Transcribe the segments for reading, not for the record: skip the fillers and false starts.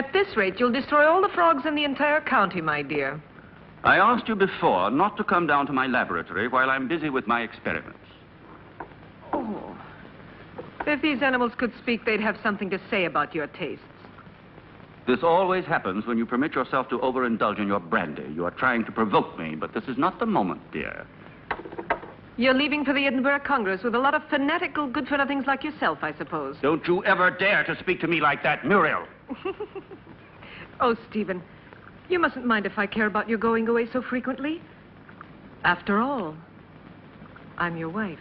At this rate, you'll destroy all the frogs in the entire county, my dear. I asked you before not to come down to my laboratory while I'm busy with my experiments. Oh. If these animals could speak, they'd have something to say about your tastes. This always happens when you permit yourself to overindulge in your brandy. You are trying to provoke me, but this is not the moment, dear. You're leaving for the Edinburgh Congress with a lot of fanatical good-for-nothings like yourself, I suppose. Don't you ever dare to speak to me like that, Muriel. Oh, Stephen, you mustn't mind if I care about your going away so frequently. After all, I'm your wife.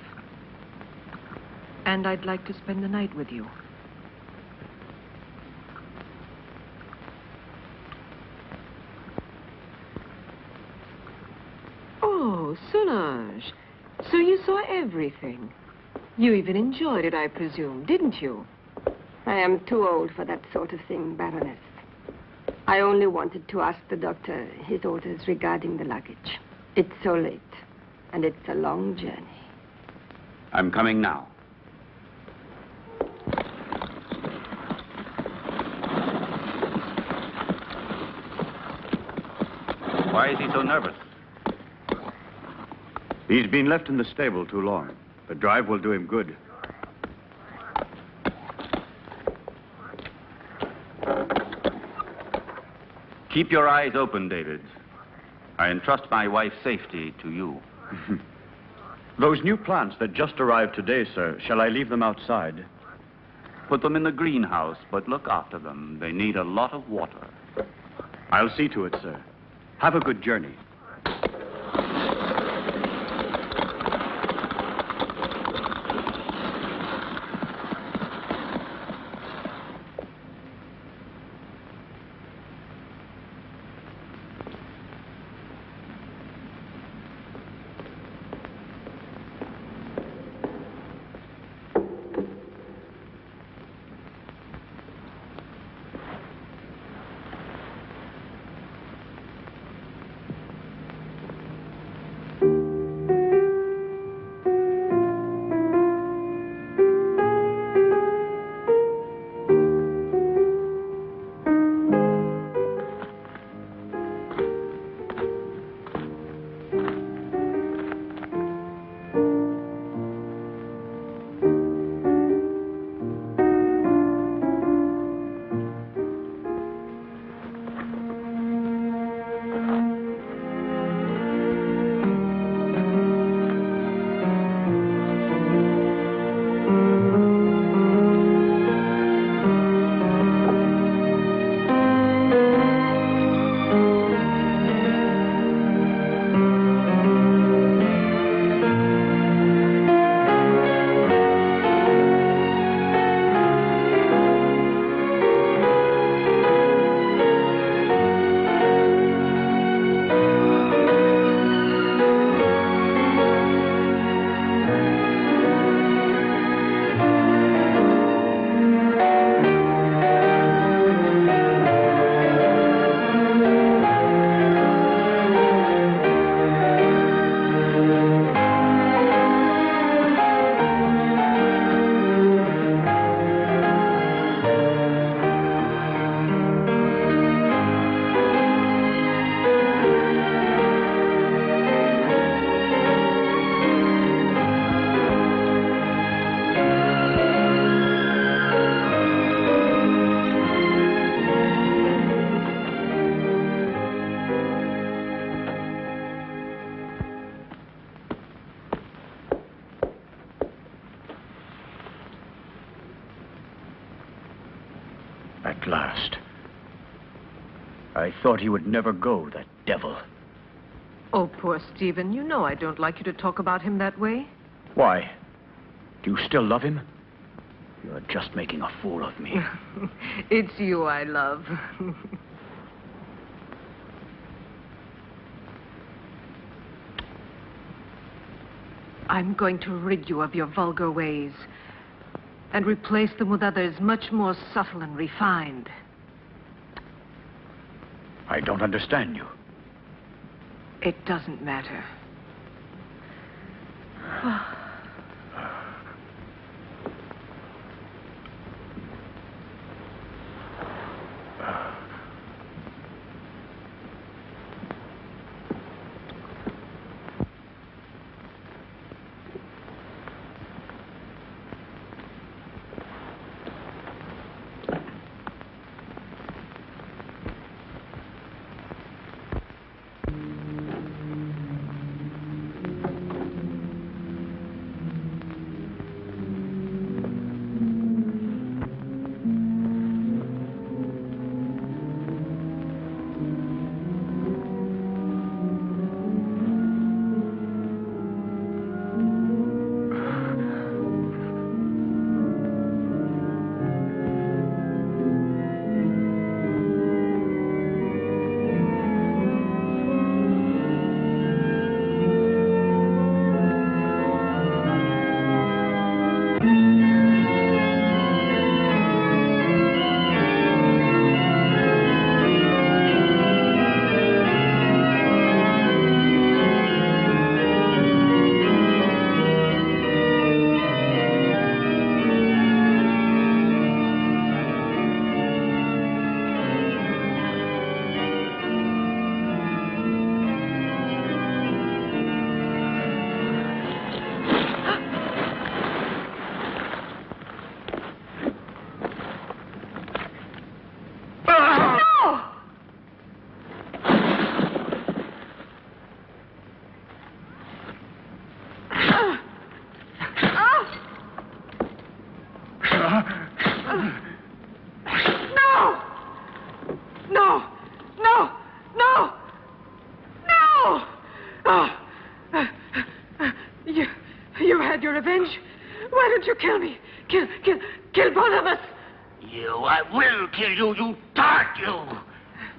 And I'd like to spend the night with you. Oh, Solange. So you saw everything. You even enjoyed it, I presume, didn't you? I am too old for that sort of thing, Baroness. I only wanted to ask the doctor his orders regarding the luggage. It's so late, and it's a long journey. I'm coming now. Why is he so nervous? He's been left in the stable too long. The drive will do him good. Keep your eyes open, David. I entrust my wife's safety to you. Those new plants that just arrived today, sir, shall I leave them outside? Put them in the greenhouse, but look after them. They need a lot of water. I'll see to it, sir. Have a good journey. At last. I thought he would never go, that devil. Oh, poor Stephen. You know I don't like you to talk about him that way. Why? Do you still love him? You're just making a fool of me. It's you I love. I'm going to rid you of your vulgar ways and replace them with others much more subtle and refined. I don't understand you. It doesn't matter. You had your revenge? Why don't you kill me? Kill both of us. I will kill you, you tart, you!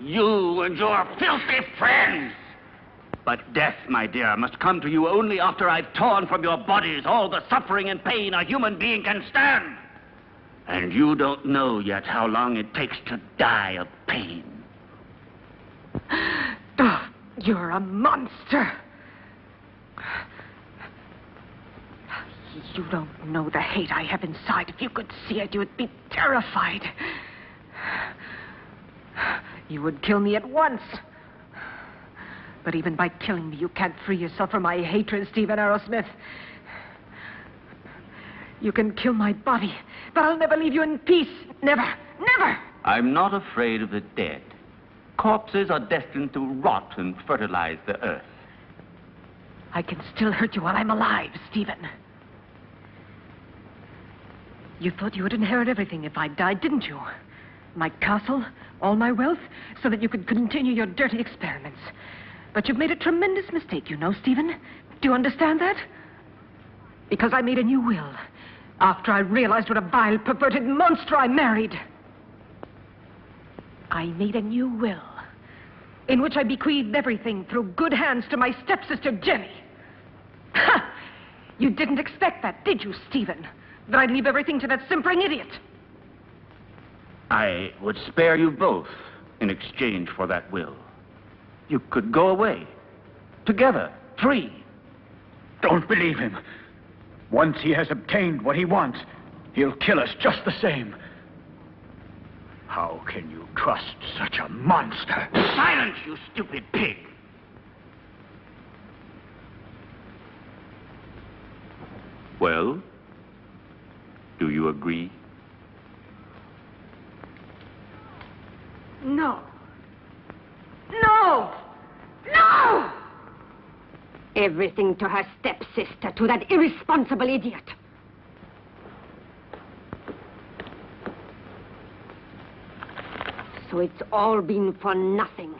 You and your filthy friends! But death, my dear, must come to you only after I've torn from your bodies all the suffering and pain a human being can stand. And you don't know yet how long it takes to die of pain. Oh, you're a monster. You don't know the hate I have inside. If you could see it, you would be terrified. You would kill me at once. But even by killing me, you can't free yourself from my hatred, Stephen Arrowsmith. You can kill my body, but I'll never leave you in peace. Never, never! I'm not afraid of the dead. Corpses are destined to rot and fertilize the earth. I can still hurt you while I'm alive, Stephen. You thought you would inherit everything if I died, didn't you? My castle, all my wealth, so that you could continue your dirty experiments. But you've made a tremendous mistake, you know, Stephen. Do you understand that? Because I made a new will after I realized what a vile, perverted monster I married. I made a new will in which I bequeathed everything through good hands to my stepsister, Jenny. Ha! You didn't expect that, did you, Stephen? That I'd leave everything to that simpering idiot. I would spare you both in exchange for that will. You could go away, together, free. Don't believe him. Once he has obtained what he wants, he'll kill us just the same. How can you trust such a monster? Silence, you stupid pig! Well, do you agree? No. No! No! Everything to her stepsister, to that irresponsible idiot. So it's all been for nothing.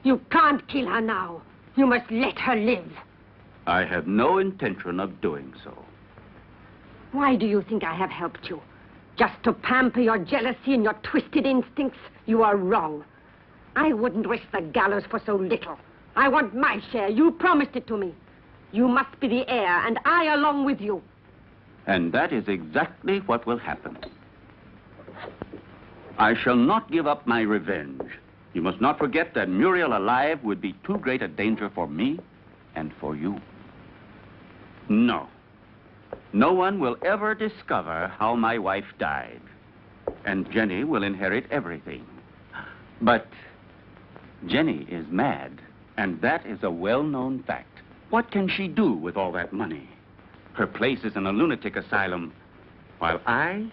You can't kill her now. You must let her live. I have no intention of doing so. Why do you think I have helped you? Just to pamper your jealousy and your twisted instincts? You are wrong. I wouldn't risk the gallows for so little. I want my share. You promised it to me. You must be the heir, and I along with you. And that is exactly what will happen. I shall not give up my revenge. You must not forget that Muriel alive would be too great a danger for me and for you. No. No one will ever discover how my wife died. And Jenny will inherit everything. But Jenny is mad, and that is a well-known fact. What can she do with all that money? Her place is in a lunatic asylum, while I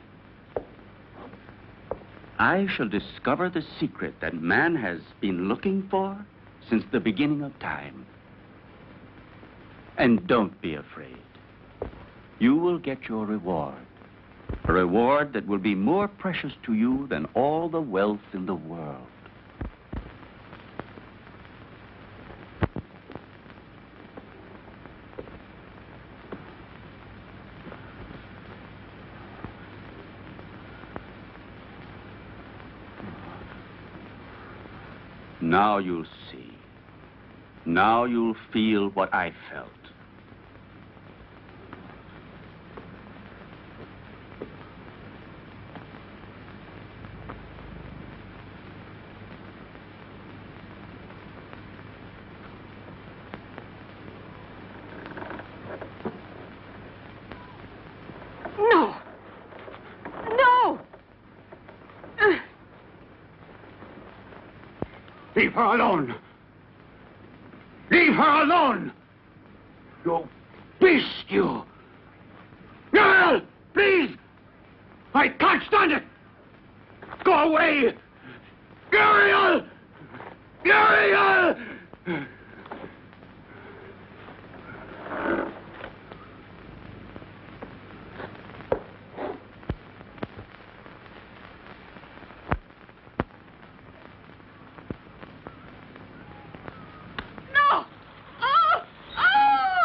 shall discover the secret that man has been looking for since the beginning of time. And don't be afraid. You will get your reward. A reward that will be more precious to you than all the wealth in the world. Now you'll see. Now you'll feel what I felt. No! No! Leave her alone! Leave her alone! You beast, you! Muriel! Please! I can't stand it! Go away! Muriel! Muriel! No! Oh! Oh!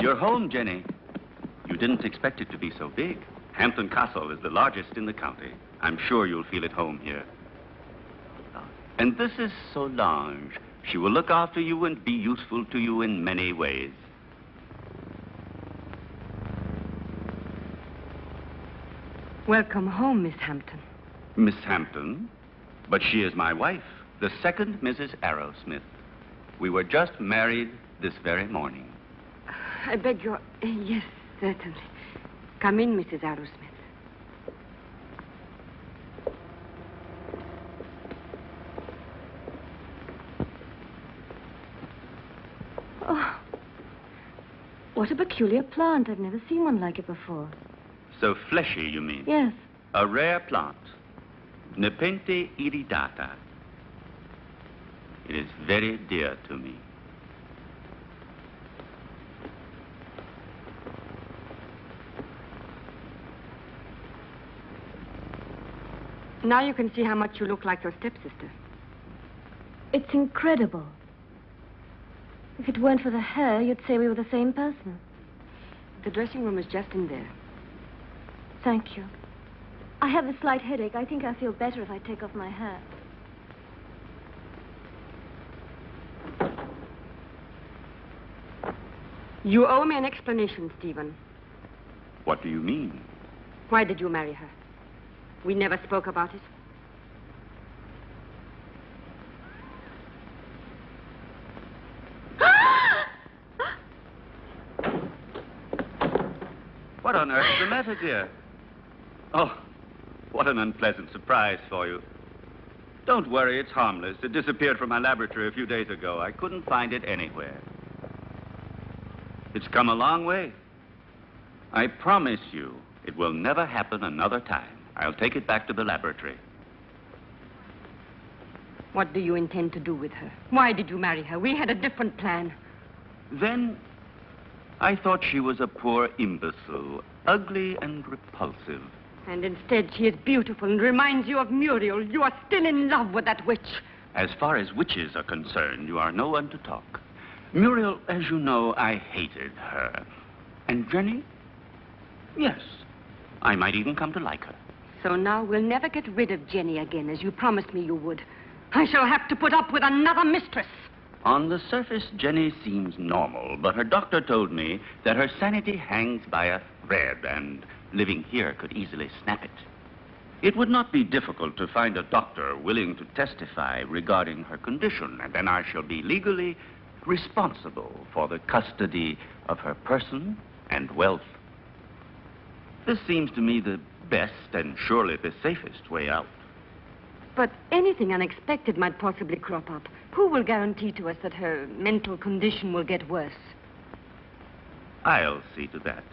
You're home, Jenny. You didn't expect it to be so big. Hampton Castle is the largest in the county. I'm sure you'll feel at home here. And this is Solange. She will look after you and be useful to you in many ways. Welcome home, Miss Hampton. Miss Hampton? But she is my wife, the second Mrs. Arrowsmith. We were just married this very morning. I beg your... Yes, certainly. Come in, Mrs. Arrowsmith. Oh, what a peculiar plant. I've never seen one like it before. So fleshy, you mean? Yes. A rare plant. Nepenthe iridata. It is very dear to me. Now you can see how much you look like your stepsister. It's incredible. If it weren't for the hair, you'd say we were the same person. The dressing room is just in there. Thank you. I have a slight headache. I think I feel better if I take off my hat. You owe me an explanation, Stephen. What do you mean? Why did you marry her? We never spoke about it. What on earth is the matter, dear? Oh, what an unpleasant surprise for you. Don't worry, it's harmless. It disappeared from my laboratory a few days ago. I couldn't find it anywhere. It's come a long way. I promise you, it will never happen another time. I'll take it back to the laboratory. What do you intend to do with her? Why did you marry her? We had a different plan. Then, I thought she was a poor imbecile, ugly and repulsive. And instead, she is beautiful and reminds you of Muriel. You are still in love with that witch. As far as witches are concerned, you are no one to talk. Muriel, as you know, I hated her. And Jenny? Yes, I might even come to like her. So now we'll never get rid of Jenny again, as you promised me you would. I shall have to put up with another mistress. On the surface, Jenny seems normal, but her doctor told me that her sanity hangs by a thread, and living here could easily snap it. It would not be difficult to find a doctor willing to testify regarding her condition, and then I shall be legally responsible for the custody of her person and wealth. This seems to me the best and surely the safest way out. But anything unexpected might possibly crop up. Who will guarantee to us that her mental condition will get worse? I'll see to that.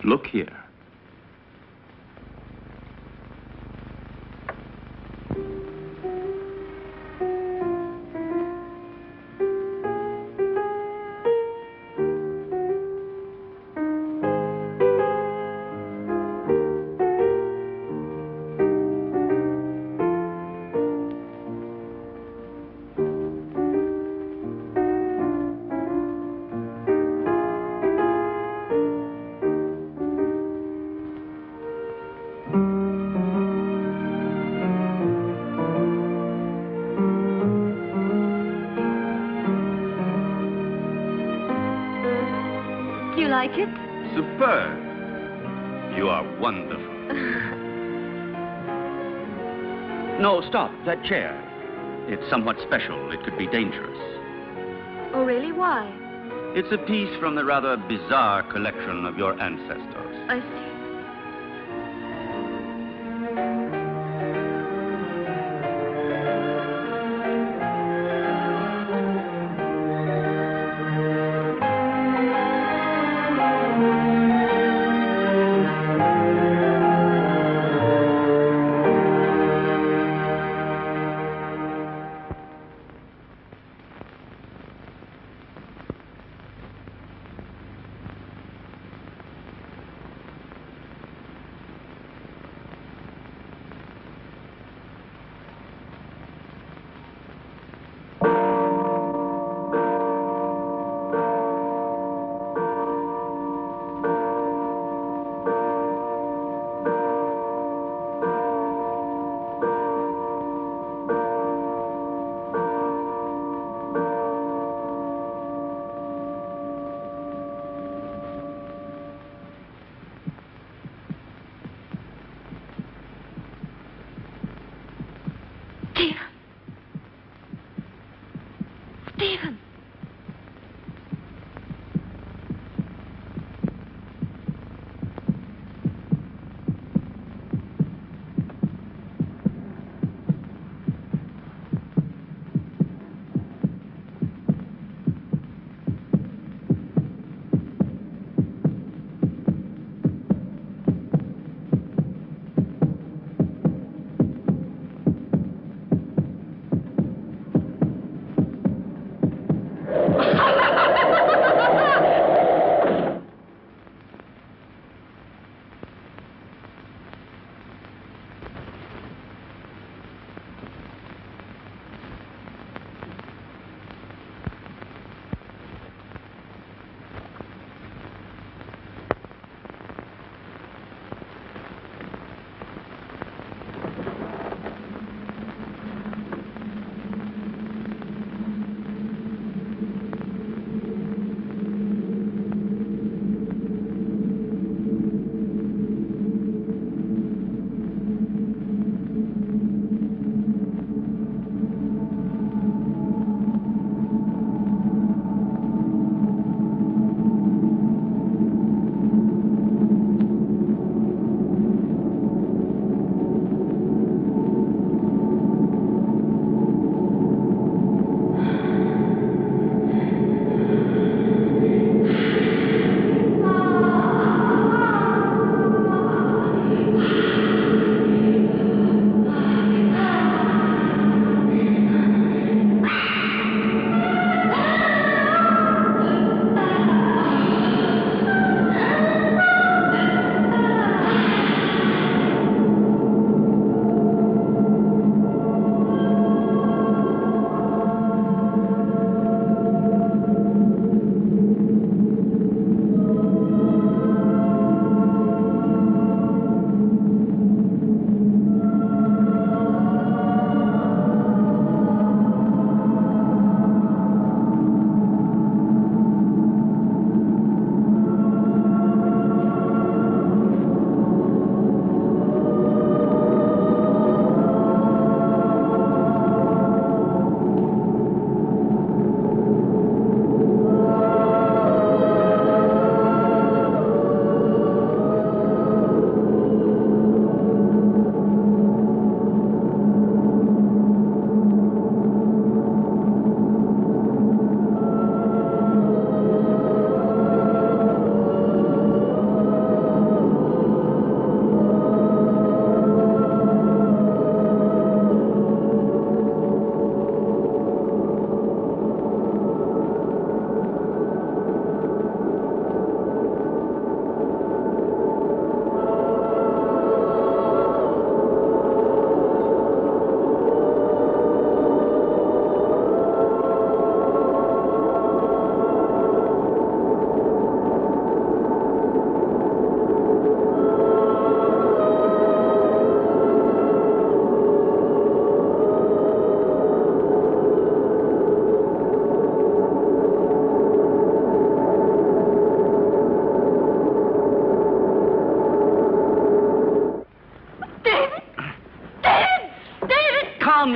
Look here. Do you like it? Superb. You are wonderful. No, stop. That chair. It's somewhat special. It could be dangerous. Oh, really? Why? It's a piece from the rather bizarre collection of your ancestors. I see.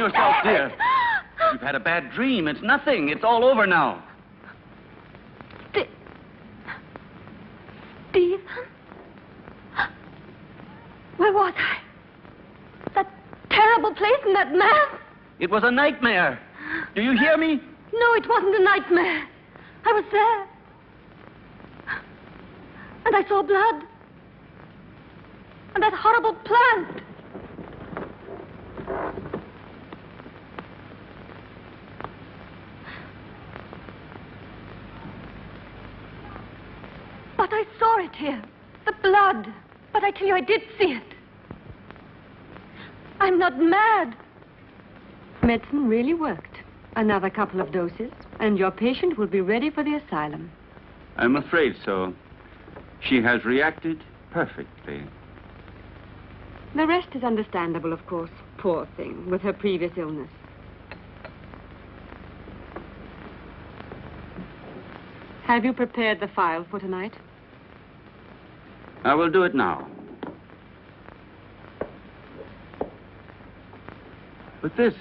yourself, dear. You've had a bad dream. It's nothing. It's all over now. Stephen? Where was I? That terrible place and that man? It was a nightmare. Do you hear me? No, it wasn't a nightmare. I was there. And I saw blood. And that horrible plant. But I saw it here. The blood. But I tell you, I did see it. I'm not mad. Medicine really worked. Another couple of doses, and your patient will be ready for the asylum. I'm afraid so. She has reacted perfectly. The rest is understandable, of course. Poor thing, with her previous illness. Have you prepared the file for tonight? I will do it now. But this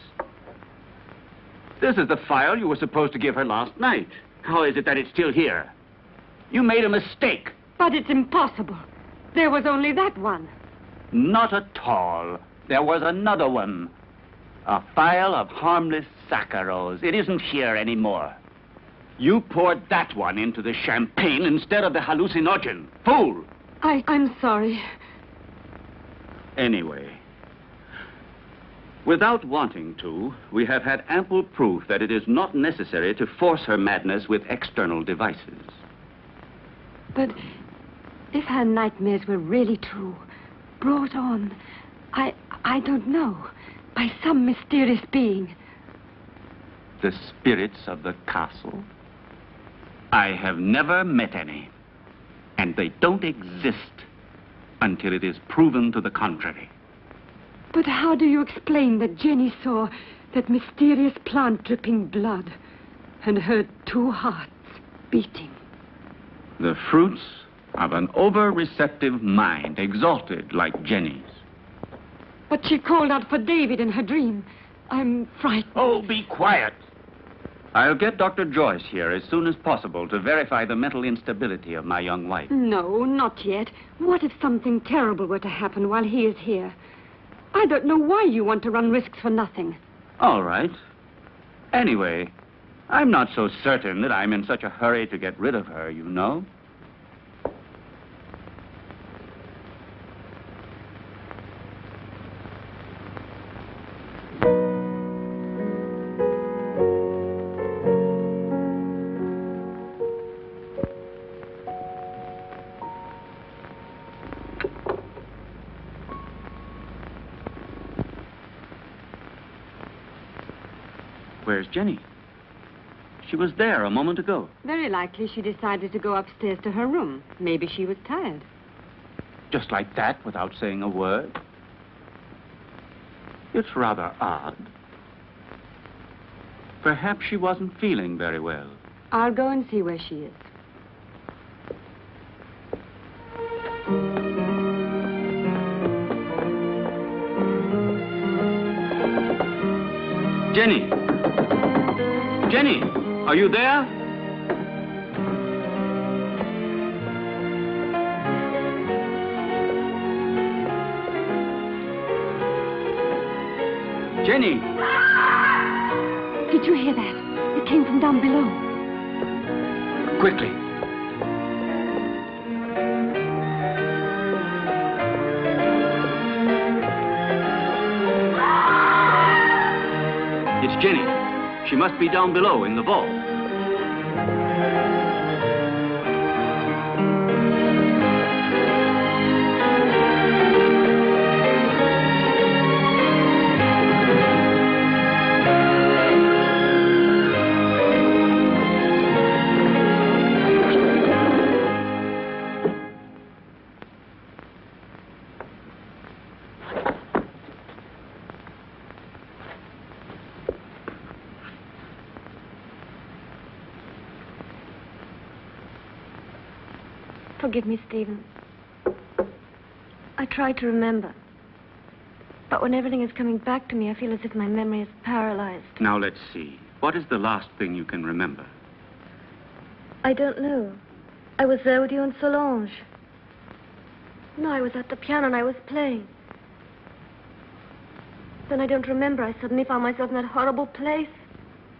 is the file you were supposed to give her last night. How is it that it's still here? You made a mistake. But it's impossible. There was only that one. Not at all. There was another one. A file of harmless saccharos. It isn't here anymore. You poured that one into the champagne instead of the hallucinogen. Fool! I'm sorry. Anyway, without wanting to, we have had ample proof that it is not necessary to force her madness with external devices. But if her nightmares were really true, brought on, I don't know, by some mysterious being. The spirits of the castle? I have never met any. And they don't exist until it is proven to the contrary. But how do you explain that Jenny saw that mysterious plant dripping blood and heard two hearts beating? The fruits of an over-receptive mind, exalted like Jenny's. But she called out for David in her dream. I'm frightened. Oh, be quiet. I'll get Dr. Joyce here as soon as possible to verify the mental instability of my young wife. No, not yet. What if something terrible were to happen while he is here? I don't know why you want to run risks for nothing. All right. Anyway, I'm not so certain that I'm in such a hurry to get rid of her, you know. Where's Jenny? She was there a moment ago. Very likely she decided to go upstairs to her room. Maybe she was tired. Just like that, without saying a word. It's rather odd. Perhaps she wasn't feeling very well. I'll go and see where she is. Jenny! Jenny, are you there? Jenny! Did you hear that? It came from down below. Quickly. It's Jenny. She must be down below in the vault. Forgive me, Stephen. I tried to remember. But when everything is coming back to me, I feel as if my memory is paralyzed. Now, let's see. What is the last thing you can remember? I don't know. I was there with you and Solange. No, I was at the piano and I was playing. Then I don't remember. I suddenly found myself in that horrible place.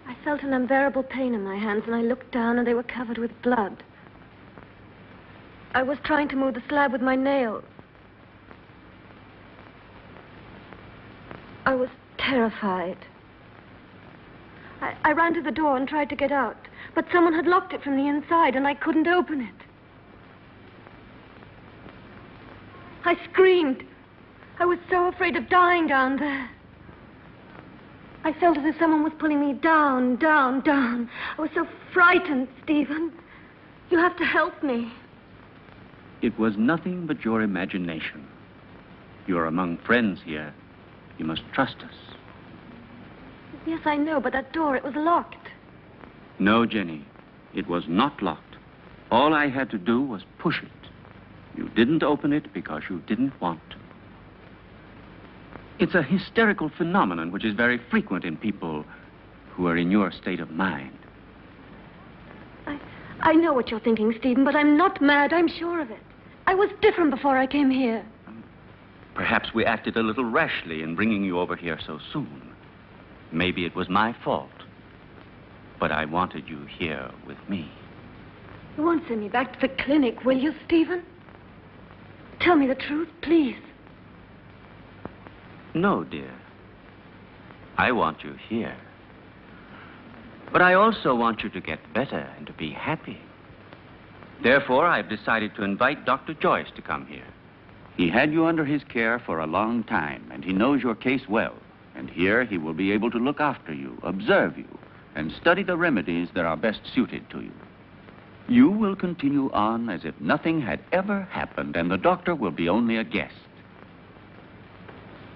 I felt an unbearable pain in my hands, and I looked down, and they were covered with blood. I was trying to move the slab with my nails. I was terrified. I ran to the door and tried to get out, but someone had locked it from the inside, and I couldn't open it. I screamed. I was so afraid of dying down there. I felt as if someone was pulling me down, down, down. I was so frightened, Stephen. You have to help me. It was nothing but your imagination. You're among friends here. You must trust us. Yes, I know, but that door, it was locked. No, Jenny. It was not locked. All I had to do was push it. You didn't open it because you didn't want to. It's a hysterical phenomenon which is very frequent in people who are in your state of mind. I know what you're thinking, Stephen, but I'm not mad. I'm sure of it. I was different before I came here. Perhaps we acted a little rashly in bringing you over here so soon. Maybe it was my fault. But I wanted you here with me. You won't send me back to the clinic, will you, Stephen? Tell me the truth, please. No, dear. I want you here. But I also want you to get better and to be happy. Therefore, I've decided to invite Dr. Joyce to come here. He had you under his care for a long time, and he knows your case well. And here he will be able to look after you, observe you, and study the remedies that are best suited to you. You will continue on as if nothing had ever happened, and the doctor will be only a guest.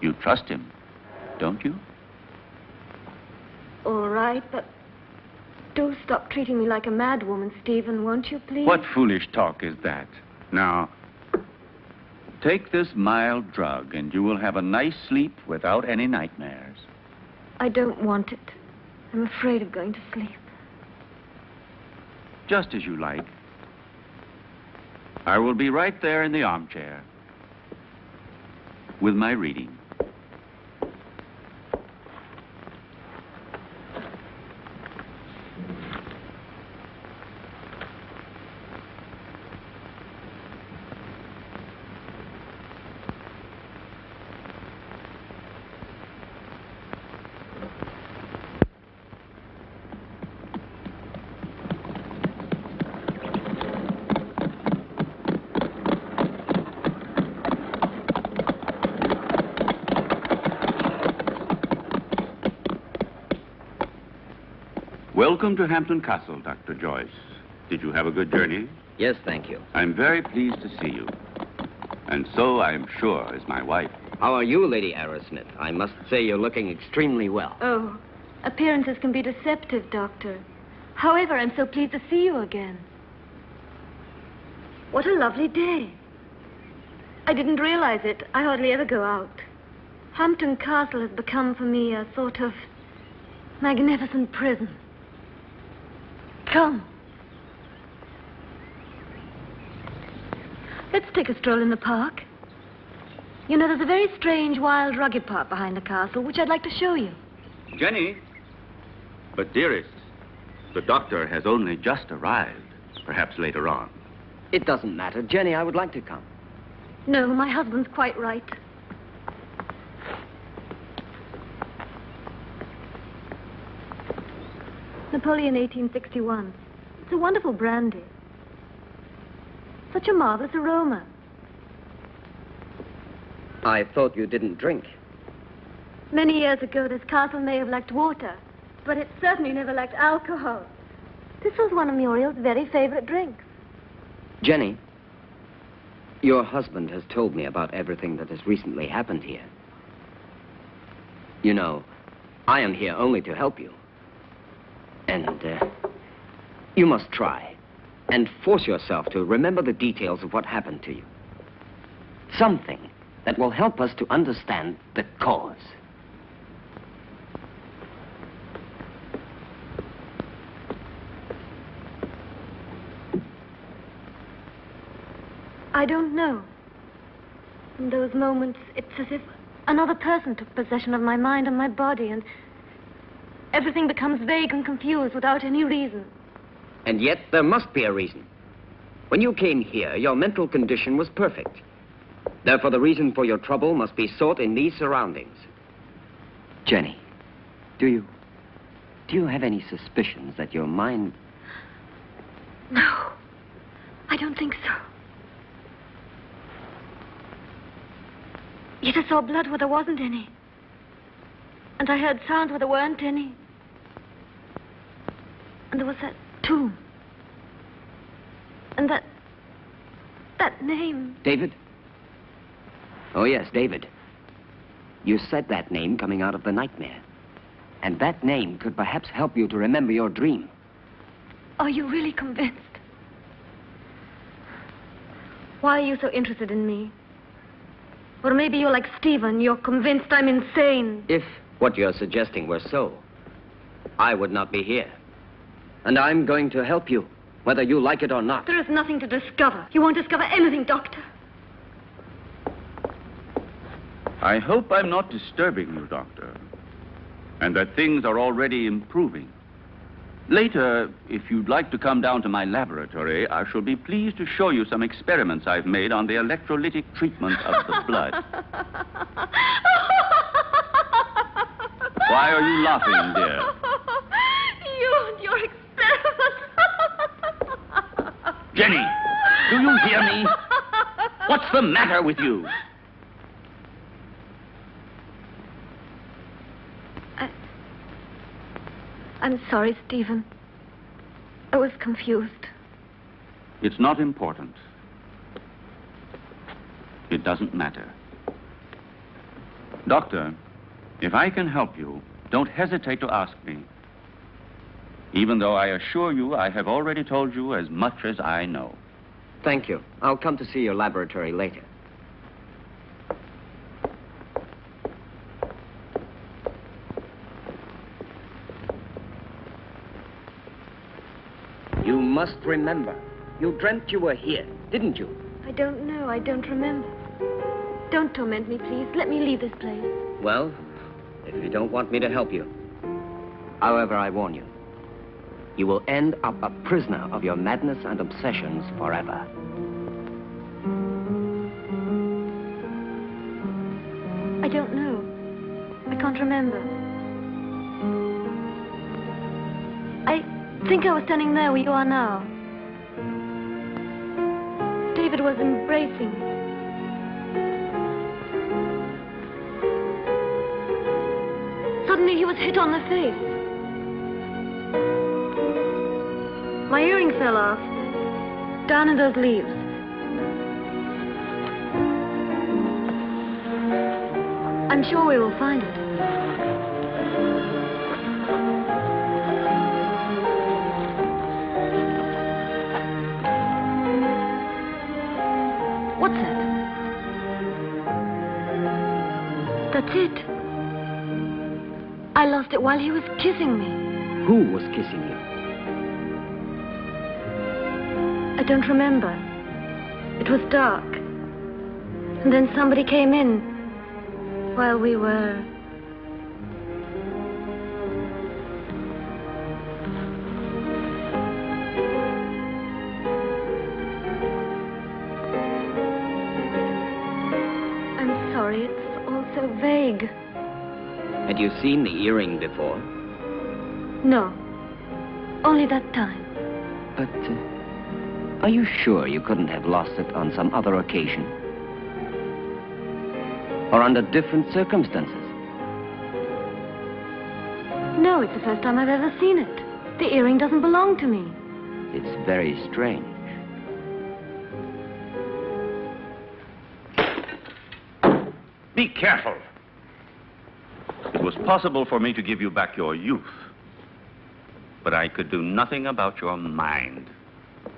You trust him, don't you? All right, but do stop treating me like a mad woman, Stephen, won't you, please? What foolish talk is that? Now, take this mild drug, and you will have a nice sleep without any nightmares. I don't want it. I'm afraid of going to sleep. Just as you like. I will be right there in the armchair with my reading. Welcome to Hampton Castle, Dr. Joyce. Did you have a good journey? Yes, thank you. I'm very pleased to see you. And so, I'm sure, is my wife. How are you, Lady Arrowsmith? I must say you're looking extremely well. Oh, appearances can be deceptive, Doctor. However, I'm so pleased to see you again. What a lovely day. I didn't realize it. I hardly ever go out. Hampton Castle has become for me a sort of magnificent prison. Come. Let's take a stroll in the park. You know, there's a very strange, wild, rugged part behind the castle, which I'd like to show you. Jenny. But, dearest, the doctor has only just arrived. Perhaps later on. It doesn't matter. Jenny, I would like to come. No, my husband's quite right. Napoleon 1861. It's a wonderful brandy. Such a marvelous aroma. I thought you didn't drink. Many years ago, this castle may have lacked water, but it certainly never lacked alcohol. This was one of Muriel's very favorite drinks. Jenny, your husband has told me about everything that has recently happened here. You know, I am here only to help you. And, you must try and force yourself to remember the details of what happened to you. Something that will help us to understand the cause. I don't know. In those moments, it's as if another person took possession of my mind and my body, and everything becomes vague and confused without any reason. And yet, there must be a reason. When you came here, your mental condition was perfect. Therefore, the reason for your trouble must be sought in these surroundings. Jenny, do you have any suspicions that your mind... No, I don't think so. Yet I saw blood where there wasn't any. And I heard sounds where there weren't any. And there was that tomb. And that name. David? Oh, yes, David. You said that name coming out of the nightmare. And that name could perhaps help you to remember your dream. Are you really convinced? Why are you so interested in me? Or maybe you're like Stephen, you're convinced I'm insane. If what you're suggesting were so, I would not be here. And I'm going to help you, whether you like it or not. There is nothing to discover. You won't discover anything, Doctor. I hope I'm not disturbing you, Doctor, and that things are already improving. Later, if you'd like to come down to my laboratory, I shall be pleased to show you some experiments I've made on the electrolytic treatment of the blood. Why are you laughing, dear? You and your experiments. Jenny, do you hear me? What's the matter with you? I'm sorry, Stephen. I was confused. It's not important. It doesn't matter. Doctor, if I can help you, don't hesitate to ask me. Even though I assure you I have already told you as much as I know. Thank you. I'll come to see your laboratory later. You must remember. You dreamt you were here, didn't you? I don't know. I don't remember. Don't torment me, please. Let me leave this place. Well, if you don't want me to help you. However, I warn you. You will end up a prisoner of your madness and obsessions forever. I don't know. I can't remember. I think I was standing there where you are now. David was embracing me. Suddenly he was hit on the face. My earring fell off, down in those leaves. I'm sure we will find it. What's that? That's it. I lost it while he was kissing me. Who was kissing you? I don't remember. It was dark. And then somebody came in while we were... I'm sorry, it's all so vague. Had you seen the earring before? No, only that time. But, are you sure you couldn't have lost it on some other occasion? Or under different circumstances? No, it's the first time I've ever seen it. The earring doesn't belong to me. It's very strange. Be careful. It was possible for me to give you back your youth, but I could do nothing about your mind.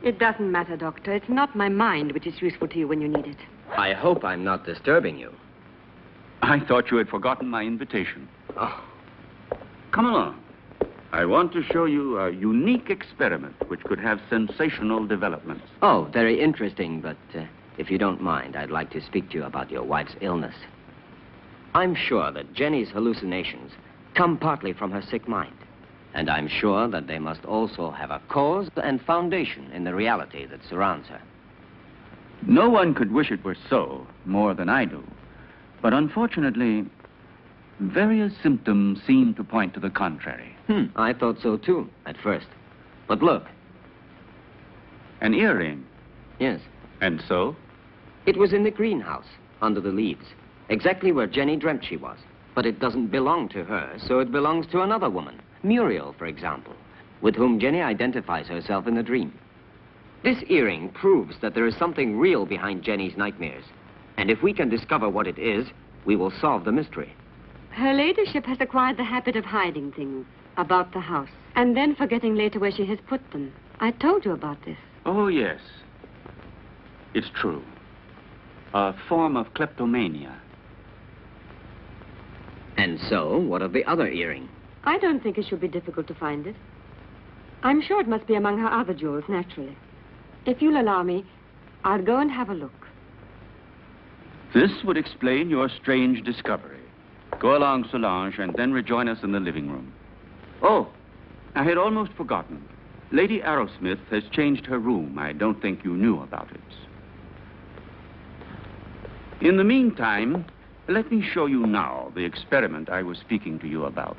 It doesn't matter, Doctor. It's not my mind which is useful to you when you need it. I hope I'm not disturbing you. I thought you had forgotten my invitation. Oh, Come along. I want to show you a unique experiment which could have sensational developments. oh, very interesting, but if you don't mind, I'd like to speak to you about your wife's illness. I'm sure that Jenny's hallucinations come partly from her sick mind. And I'm sure that they must also have a cause and foundation in the reality that surrounds her. No one could wish it were so more than I do. But unfortunately, various symptoms seem to point to the contrary. I thought so too, at first. But look. An earring. Yes. And so? It was in the greenhouse, under the leaves. Exactly where Jenny dreamt she was. But it doesn't belong to her, so it belongs to another woman. Muriel, for example, with whom Jenny identifies herself in the dream. This earring proves that there is something real behind Jenny's nightmares. And if we can discover what it is, we will solve the mystery. Her ladyship has acquired the habit of hiding things about the house and then forgetting later where she has put them. I told you about this. Oh, yes. It's true. A form of kleptomania. And so, what of the other earring? I don't think it should be difficult to find it. I'm sure it must be among her other jewels, naturally. If you'll allow me, I'll go and have a look. This would explain your strange discovery. Go along, Solange, and then rejoin us in the living room. Oh, I had almost forgotten. Lady Arrowsmith has changed her room. I don't think you knew about it. In the meantime, let me show you now the experiment I was speaking to you about.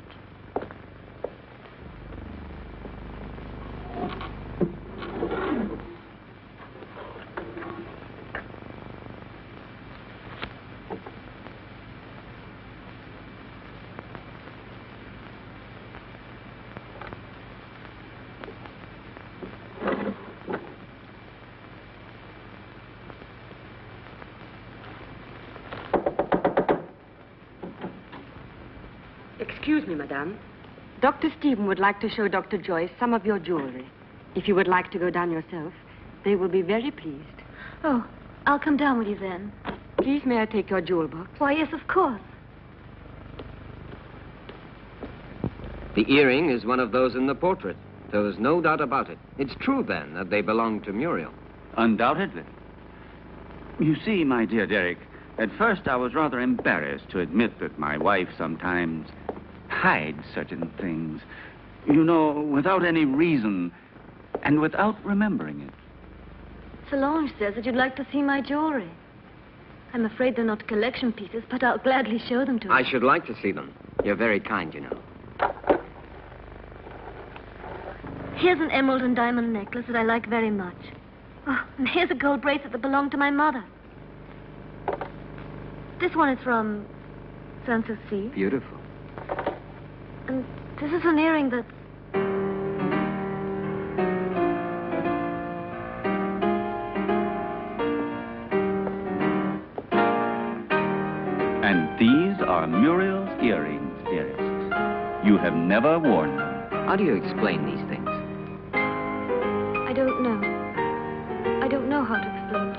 Excuse me, madame. Dr. Stephen would like to show Dr. Joyce some of your jewelry. If you would like to go down yourself, they will be very pleased. Oh, I'll come down with you then. Please, may I take your jewel box? Why, yes, of course. The earring is one of those in the portrait. There's no doubt about it. It's true, then, that they belong to Muriel. Undoubtedly. You see, my dear Derek, at first I was rather embarrassed to admit that my wife sometimes hides certain things. You know, without any reason and without remembering it. Solange says that you'd like to see my jewelry. I'm afraid they're not collection pieces, but I'll gladly show them to you. I should like to see them. You're very kind, you know. Here's an emerald and diamond necklace that I like very much. Oh, and here's a gold bracelet that belonged to my mother. This one is from Sanssouci. Beautiful. And this is an earring that's... And these are Muriel's earrings, dearest. You have never worn them. How do you explain these things? I don't know. I don't know how to explain.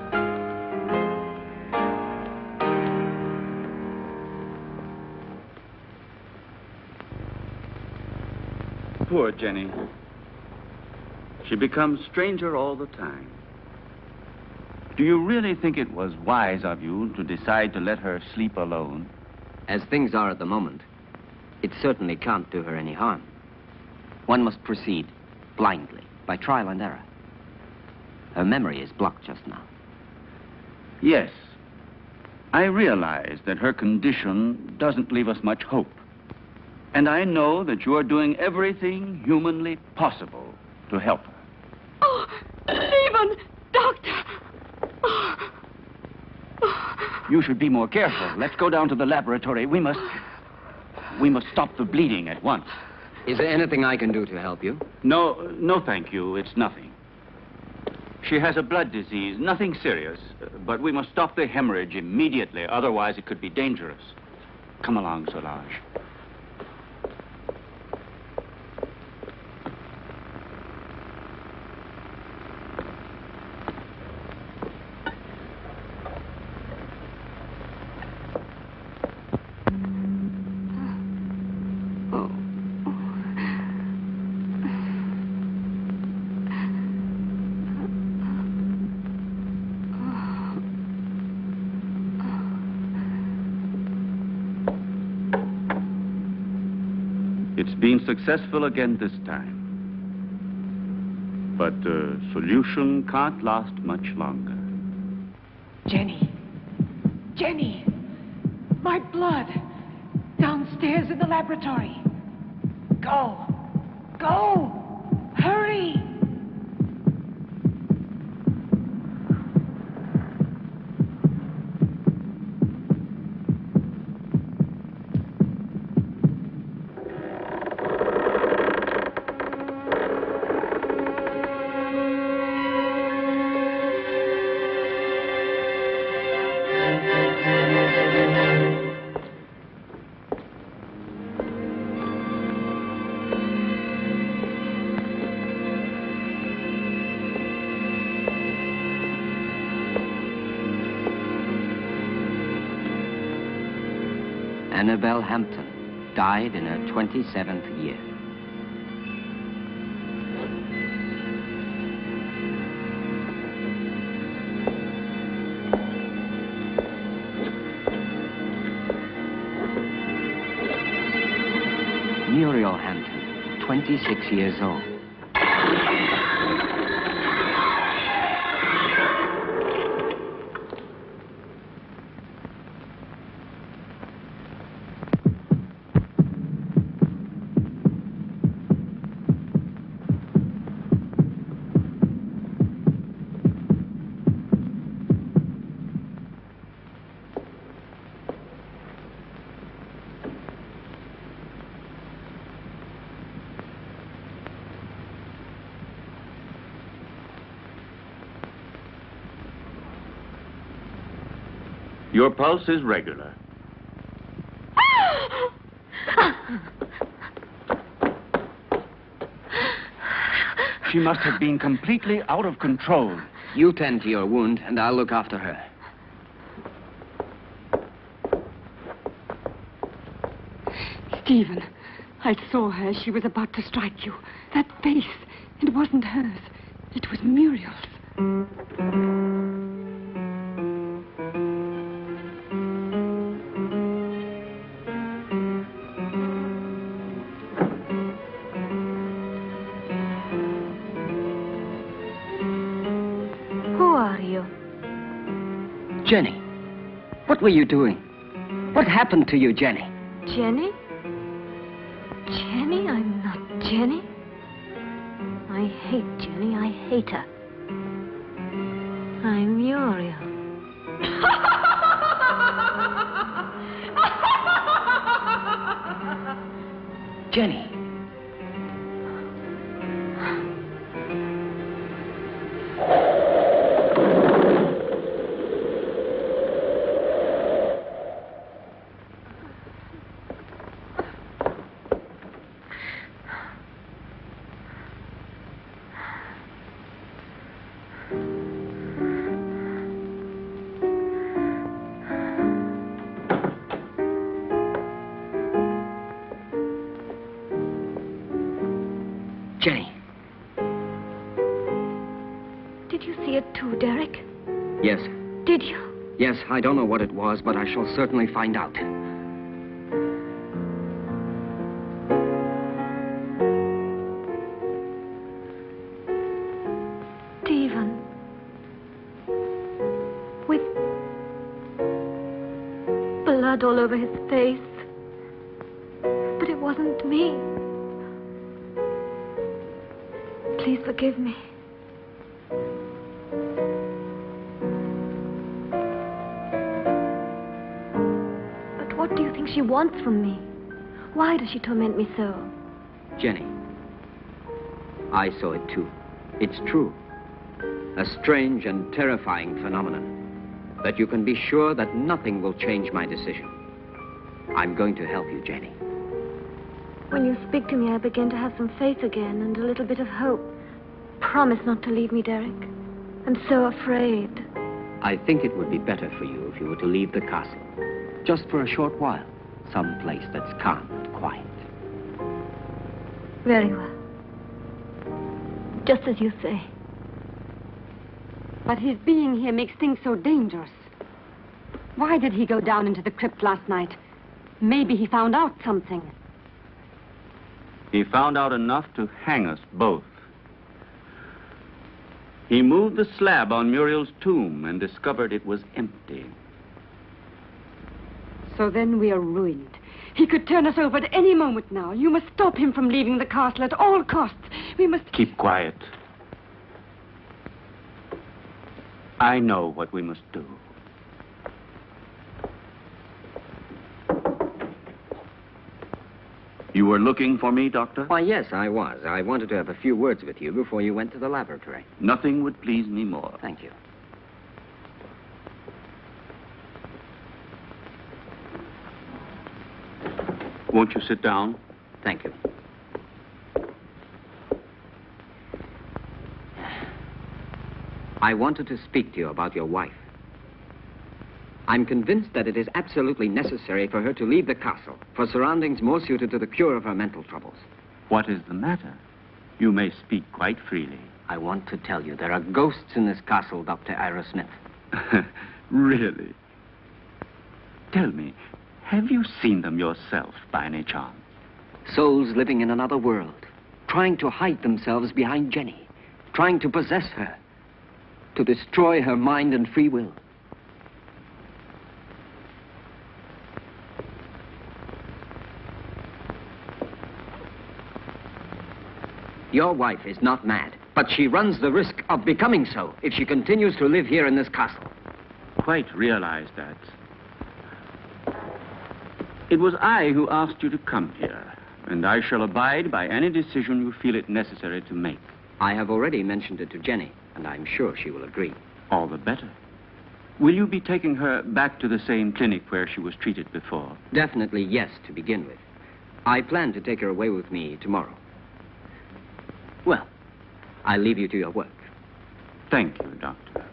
Poor Jenny. She becomes stranger all the time. Do you really think it was wise of you to decide to let her sleep alone? As things are at the moment, it certainly can't do her any harm. One must proceed blindly, by trial and error. Her memory is blocked just now. Yes. I realize that her condition doesn't leave us much hope. And I know that you are doing everything humanly possible to help her. Oh, Stephen! Doctor! Oh. You should be more careful. Let's go down to the laboratory. We must stop the bleeding at once. Is there anything I can do to help you? No, thank you. It's nothing. She has a blood disease, nothing serious. But we must stop the hemorrhage immediately, otherwise it could be dangerous. Come along, Solange. It's been successful again this time. But the solution can't last much longer. Jenny. Jenny! My blood! Downstairs in the laboratory. Go! Go! Hurry! Annabelle Hampton died in her 27th year. Muriel Hampton, 26 years old. Your pulse is regular. She must have been completely out of control. You tend to your wound, and I'll look after her. Stephen, I saw her. She was about to strike you. That face, it wasn't hers. It was Muriel's. Who are you? Jenny, what were you doing? What happened to you, Jenny? Jenny? Jenny? I'm not Jenny. I hate Jenny. I hate her. I'm Muriel. Jenny. Jenny. Did you see it too, Derek? Yes. Did you? Yes, I don't know what it was, but I shall certainly find out. Stephen. With blood all over his face. But it wasn't me. Please forgive me. But what do you think she wants from me? Why does she torment me so? Jenny, I saw it too. It's true. A strange and terrifying phenomenon. But you can be sure that nothing will change my decision. I'm going to help you, Jenny. When you speak to me, I begin to have some faith again and a little bit of hope. Promise not to leave me, Derek. I'm so afraid. I think it would be better for you if you were to leave the castle. Just for a short while. Some place that's calm and quiet. Very well. Just as you say. But his being here makes things so dangerous. Why did he go down into the crypt last night? Maybe he found out something. He found out enough to hang us both. He moved the slab on Muriel's tomb and discovered it was empty. So then we are ruined. He could turn us over at any moment now. You must stop him from leaving the castle at all costs. We must... Keep quiet. I know what we must do. You were looking for me, Doctor? Why, yes, I was. I wanted to have a few words with you before you went to the laboratory. Nothing would please me more. Thank you. Won't you sit down? Thank you. I wanted to speak to you about your wife. I'm convinced that it is absolutely necessary for her to leave the castle for surroundings more suited to the cure of her mental troubles. What is the matter? You may speak quite freely. I want to tell you there are ghosts in this castle, Dr. Ira Smith. Really? Tell me, have you seen them yourself by any chance? Souls living in another world, trying to hide themselves behind Jenny, trying to possess her, to destroy her mind and free will. Your wife is not mad, but she runs the risk of becoming so if she continues to live here in this castle. Quite realize that. It was I who asked you to come here, and I shall abide by any decision you feel it necessary to make. I have already mentioned it to Jenny, and I'm sure she will agree. All the better. Will you be taking her back to the same clinic where she was treated before? Definitely yes, to begin with. I plan to take her away with me tomorrow. Well, I'll leave you to your work. Thank you, Doctor.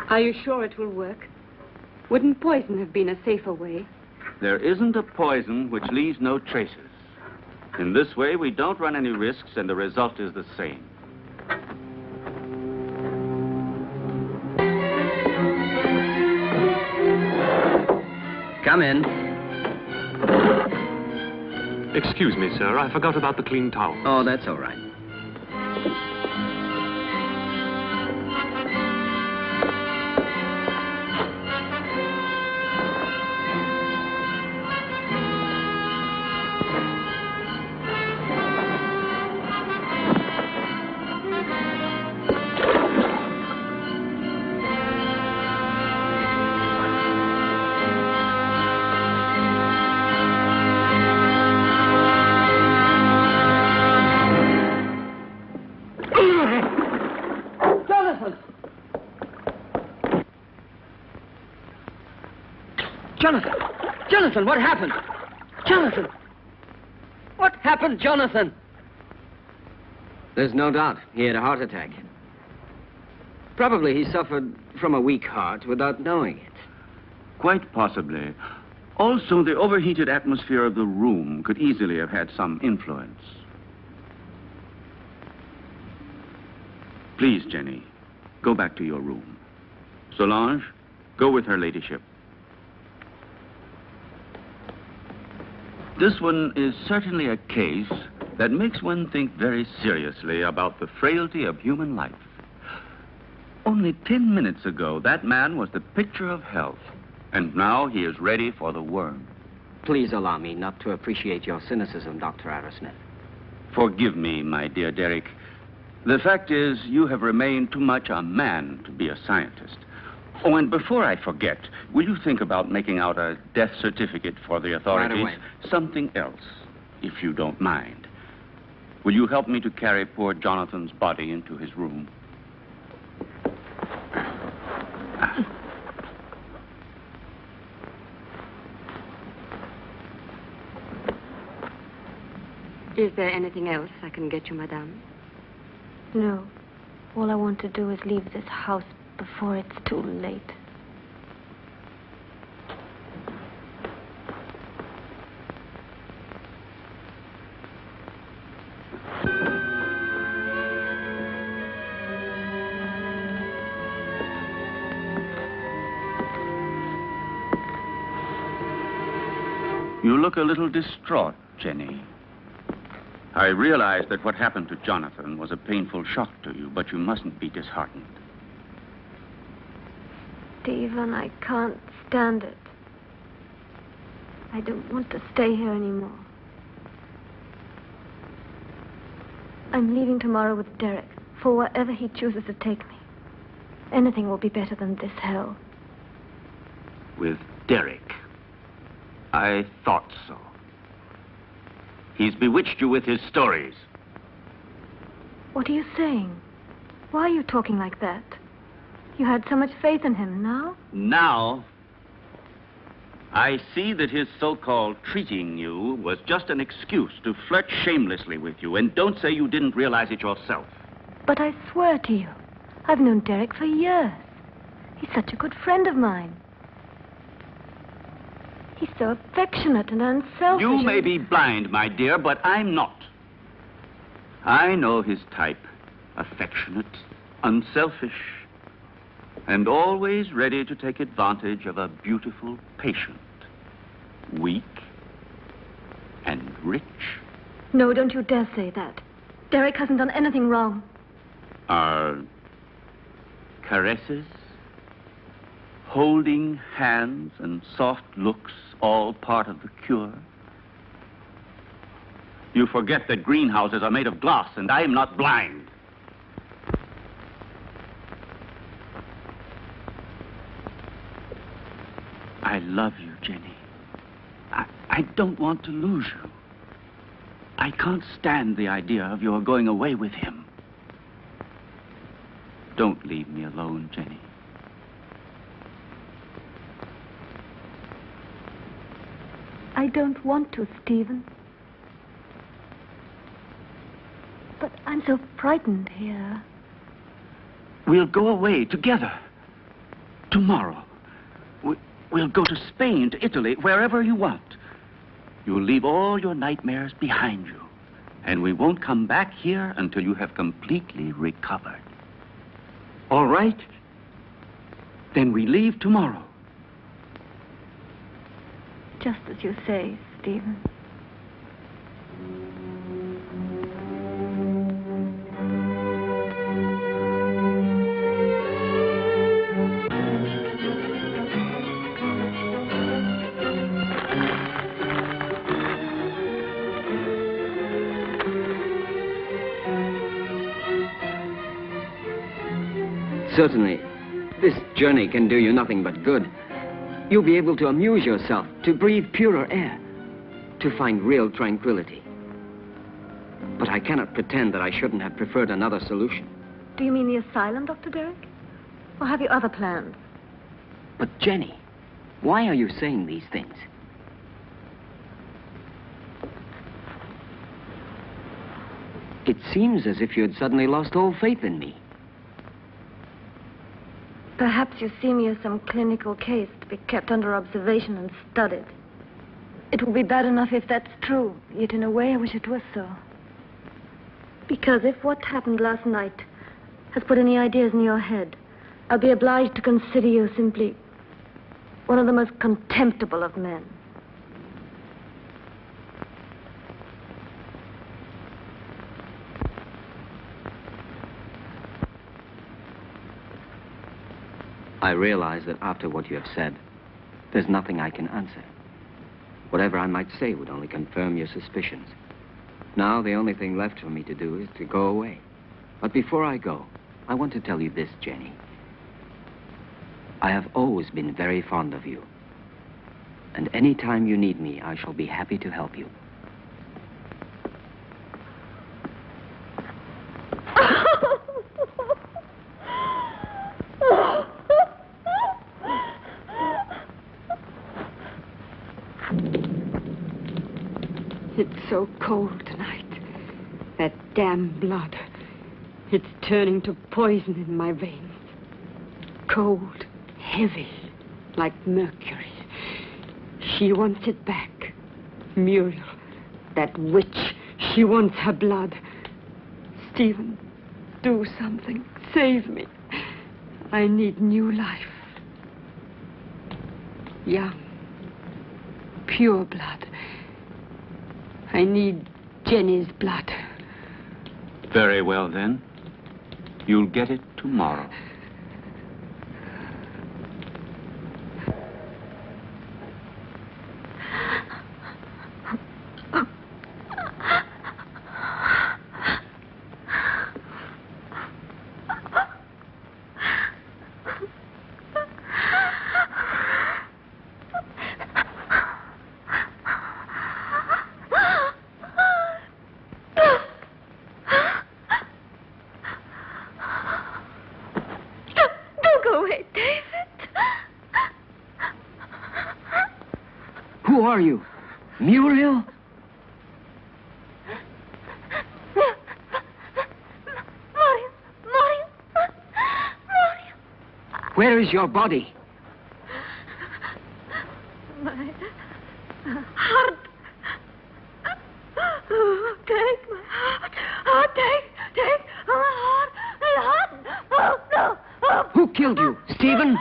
Are you sure it will work? Wouldn't poison have been a safer way? There isn't a poison which leaves no traces. In this way, we don't run any risks, and the result is the same. Come in. Excuse me, sir. I forgot about the clean towel. Oh, that's all right. Jonathan! Jonathan, what happened? Jonathan! What happened, Jonathan? There's no doubt he had a heart attack. Probably he suffered from a weak heart without knowing it. Quite possibly. Also, the overheated atmosphere of the room could easily have had some influence. Please, Jenny, go back to your room. Solange, go with her ladyship. This one is certainly a case that makes one think very seriously about the frailty of human life. Only 10 minutes ago, that man was the picture of health, and now he is ready for the worm. Please allow me not to appreciate your cynicism, Dr. Arrowsmith. Forgive me, my dear Derek. The fact is, you have remained too much a man to be a scientist. Oh, and before I forget, will you think about making out a death certificate for the authorities? Right away. Something else, if you don't mind. Will you help me to carry poor Jonathan's body into his room? Is there anything else I can get you, madame? No. All I want to do is leave this house before it's too late. You look a little distraught, Jenny. I realize that what happened to Jonathan was a painful shock to you, but you mustn't be disheartened. Stephen, I can't stand it. I don't want to stay here anymore. I'm leaving tomorrow with Derek for wherever he chooses to take me. Anything will be better than this hell. With Derek? I thought so. He's bewitched you with his stories. What are you saying? Why are you talking like that? You had so much faith in him. Now? Now, I see that his so-called treating you was just an excuse to flirt shamelessly with you, and don't say you didn't realize it yourself. But I swear to you, I've known Derek for years. He's such a good friend of mine. He's so affectionate and unselfish. You may be blind, my dear, but I'm not. I know his type. Affectionate, unselfish, and always ready to take advantage of a beautiful patient. Weak and rich. No, don't you dare say that. Derek hasn't done anything wrong. Are caresses, holding hands, and soft looks all part of the cure? You forget that greenhouses are made of glass, and I am not blind. I love you, Jenny. I don't want to lose you. I can't stand the idea of your going away with him. Don't leave me alone, Jenny. I don't want to, Stephen. But I'm so frightened here. We'll go away together. Tomorrow. We'll go to Spain, to Italy, wherever you want. You'll leave all your nightmares behind you. And we won't come back here until you have completely recovered. All right? Then we leave tomorrow. Just as you say, Stephen. Certainly, this journey can do you nothing but good. You'll be able to amuse yourself, to breathe purer air, to find real tranquility. But I cannot pretend that I shouldn't have preferred another solution. Do you mean the asylum, Dr. Derek? Or have you other plans? But Jenny, Why are you saying these things? It seems as if you had suddenly lost all faith in me. Perhaps you see me as some clinical case to be kept under observation and studied. It will be bad enough if that's true, yet in a way I wish it was so. Because if what happened last night has put any ideas in your head, I'll be obliged to consider you simply one of the most contemptible of men. I realize that after what you have said, there's nothing I can answer. Whatever I might say would only confirm your suspicions. Now, the only thing left for me to do is to go away. But before I go, I want to tell you this, Jenny. I have always been very fond of you. And any time you need me, I shall be happy to help you. It's so cold tonight. That damn blood. It's turning to poison in my veins. Cold, heavy, like mercury. She wants it back. Muriel, that witch, she wants her blood. Stephen, do something. Save me. I need new life. Young, pure blood. I need Jenny's blood. Very well, then. You'll get it tomorrow. Who are you? Muriel? Where is your body? My heart. Oh, take my heart. Oh, take my heart. My heart. Oh, no. Oh. Who killed you? Stephen?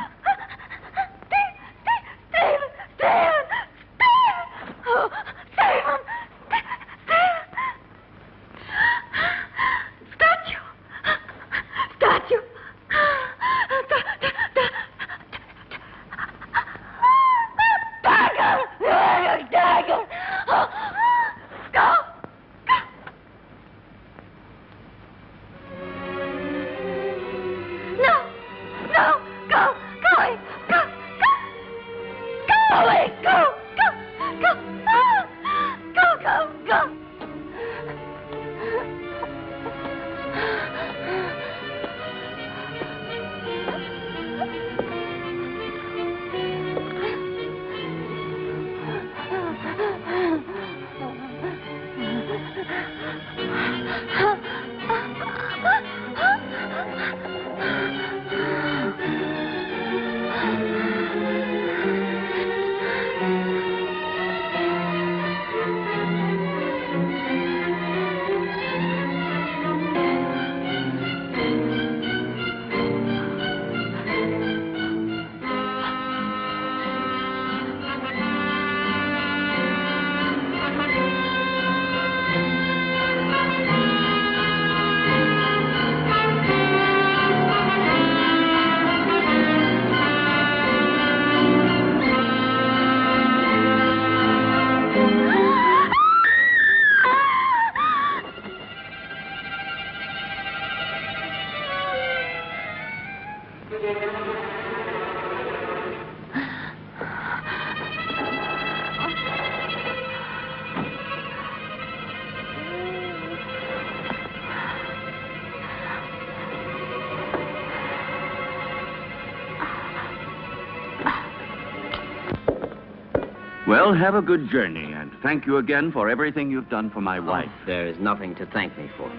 Well, have a good journey, and thank you again for everything you've done for my wife. There is nothing to thank me for.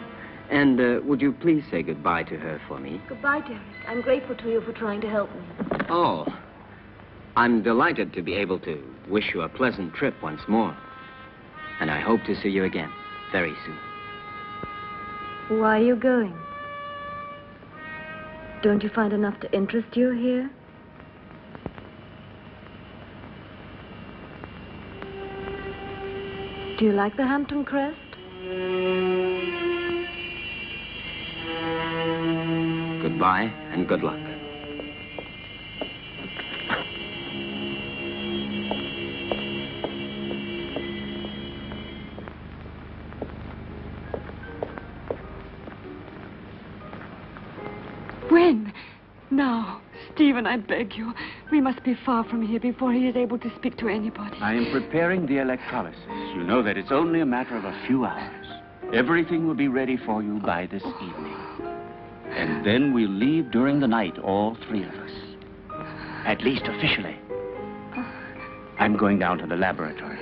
And would you please say goodbye to her for me? Goodbye, Derek. I'm grateful to you for trying to help me. Oh, I'm delighted to be able to wish you a pleasant trip once more. And I hope to see you again very soon. Why are you going? Don't you find enough to interest you here? Do you like the Hampton Crest? Goodbye and good luck. When? Now. Stephen, I beg you. We must be far from here before he is able to speak to anybody. I am preparing the electrolysis. You know that it's only a matter of a few hours. Everything will be ready for you by this evening. And then we'll leave during the night, all three of us. At least officially. I'm going down to the laboratory.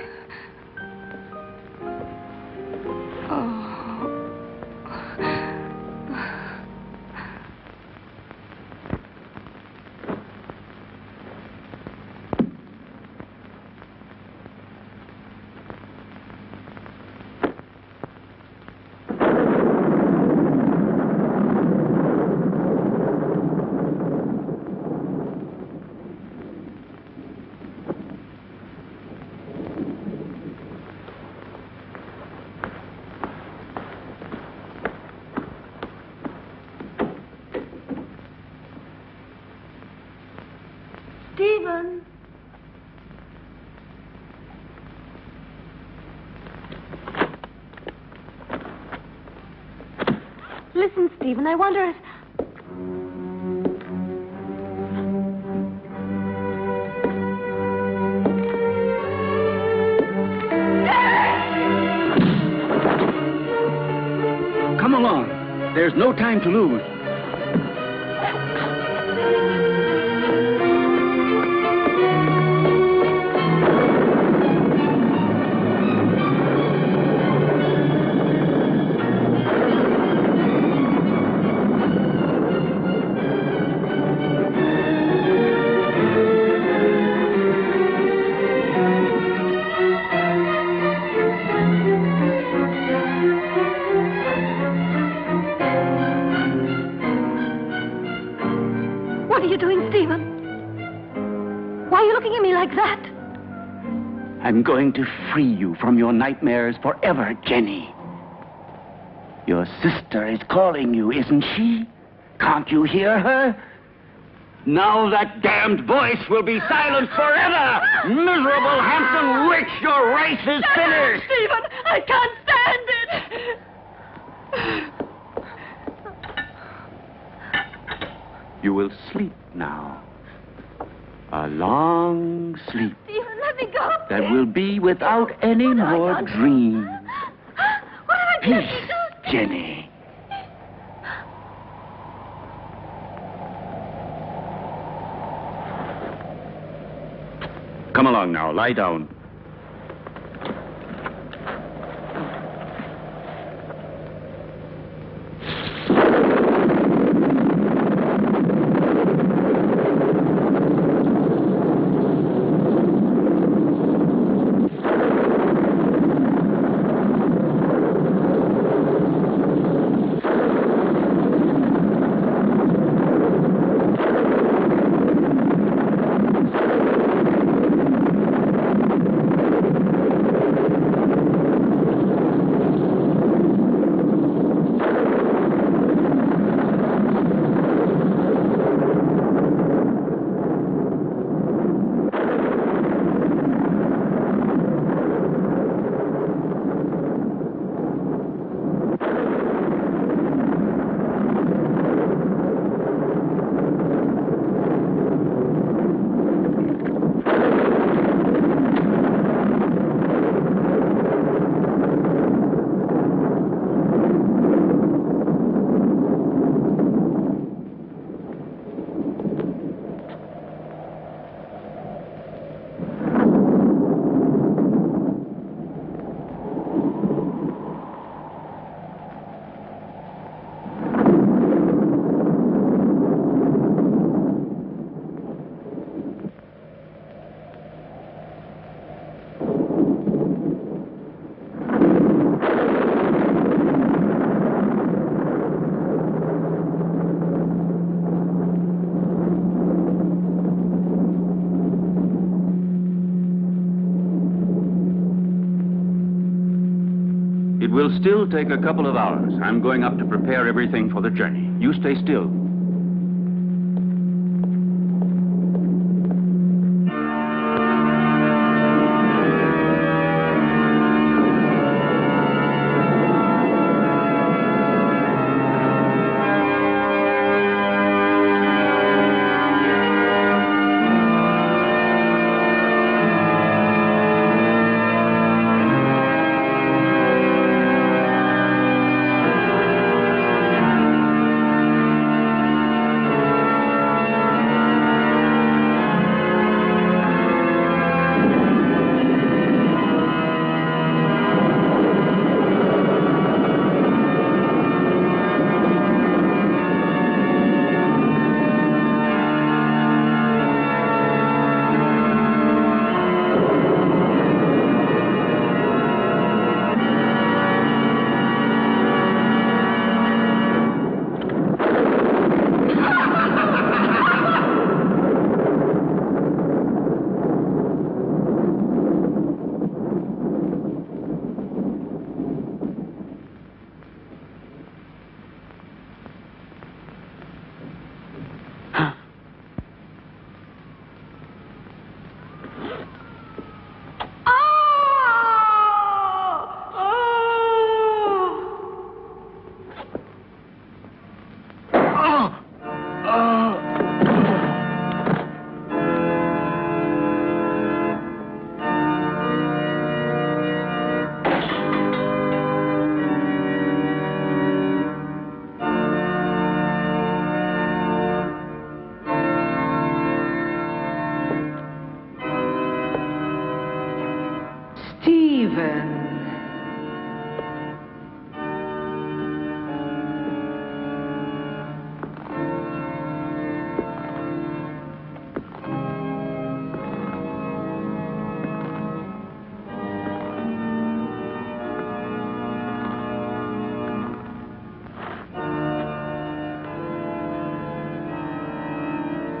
Stephen! Listen, Stephen, I wonder if... Come along. There's no time to lose. What are you doing, Stephen? Why are you looking at me like that? I'm going to free you from your nightmares forever, Jenny. Your sister is calling you, isn't she? Can't you hear her? Now that damned voice will be silenced forever! Miserable Hampton witch, your race is finished! Stephen, I can't stand it! You will sleep now. A long sleep Stephen, let me go. that will be without any What have I more done? dreams. What have I done? Peace, Jenny. Come along now, lie down. will still take a couple of hours. I'm going up to prepare everything for the journey. You stay still.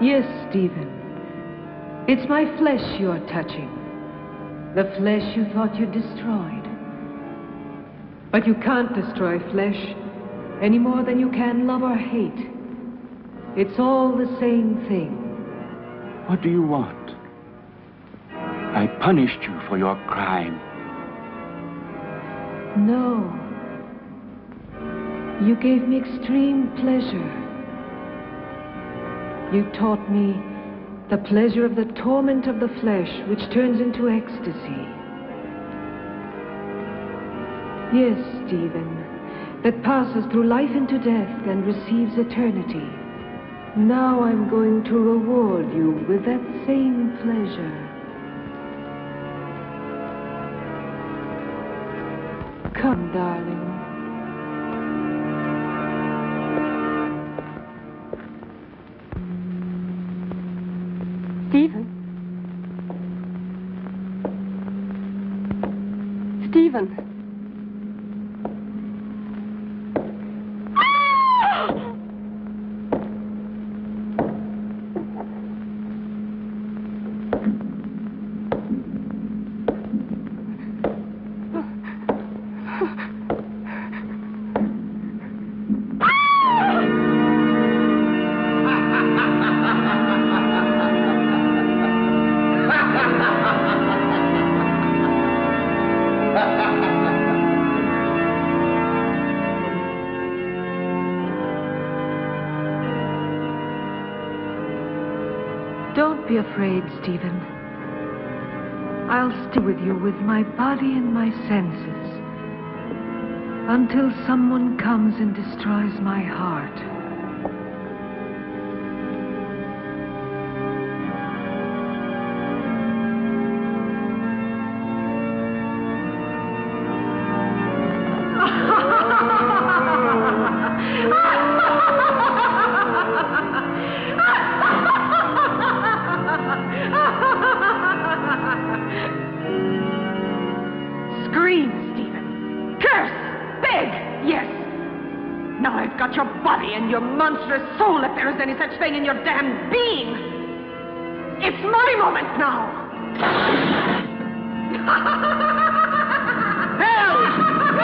Yes, Stephen. It's my flesh you're touching. The flesh you thought you'd destroyed. But you can't destroy flesh any more than you can love or hate. It's all the same thing. What do you want? I punished you for your crime. No. You gave me extreme pleasure. You taught me the pleasure of the torment of the flesh, which turns into ecstasy. Yes, Stephen, that passes through life into death and receives eternity. Now I'm going to reward you with that same pleasure. Come, darling. Stephen. Stephen. Don't be afraid, Stephen. I'll stay with you with my body and my senses until someone comes and destroys my heart. Your monstrous soul, if there is any such thing in your damned being. It's my moment now. Hell!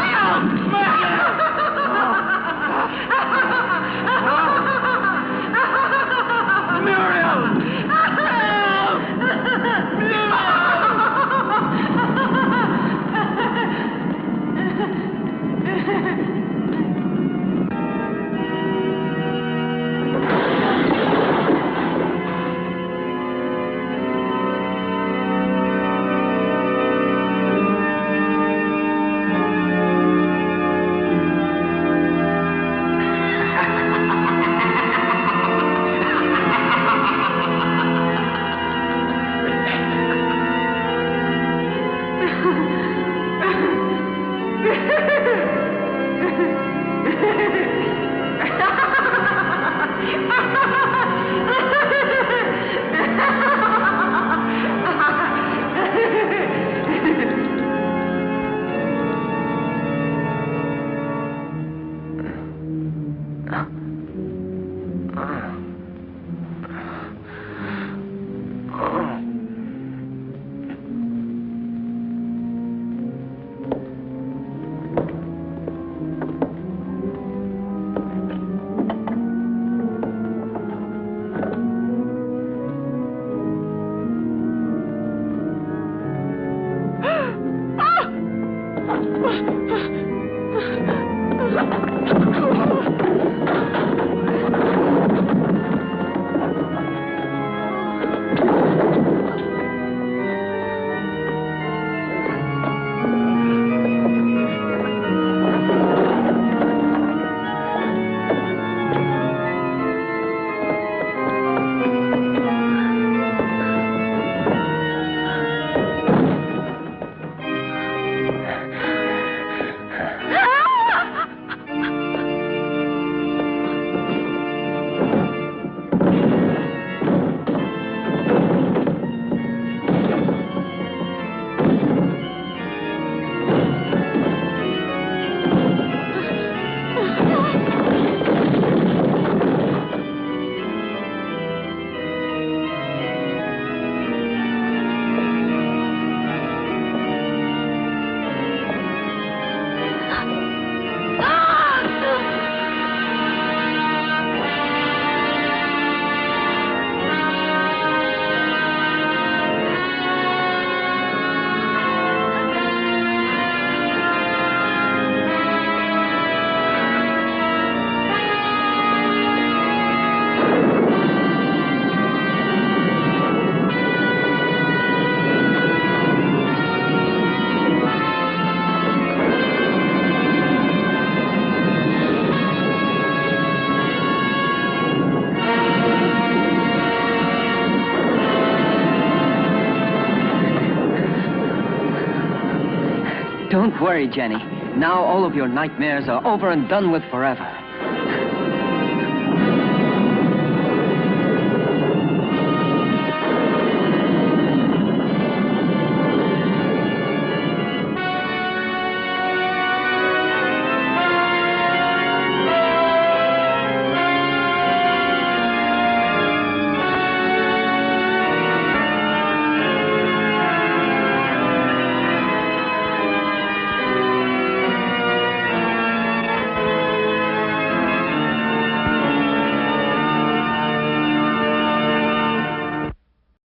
Don't worry, Jenny. Now all of your nightmares are over and done with forever.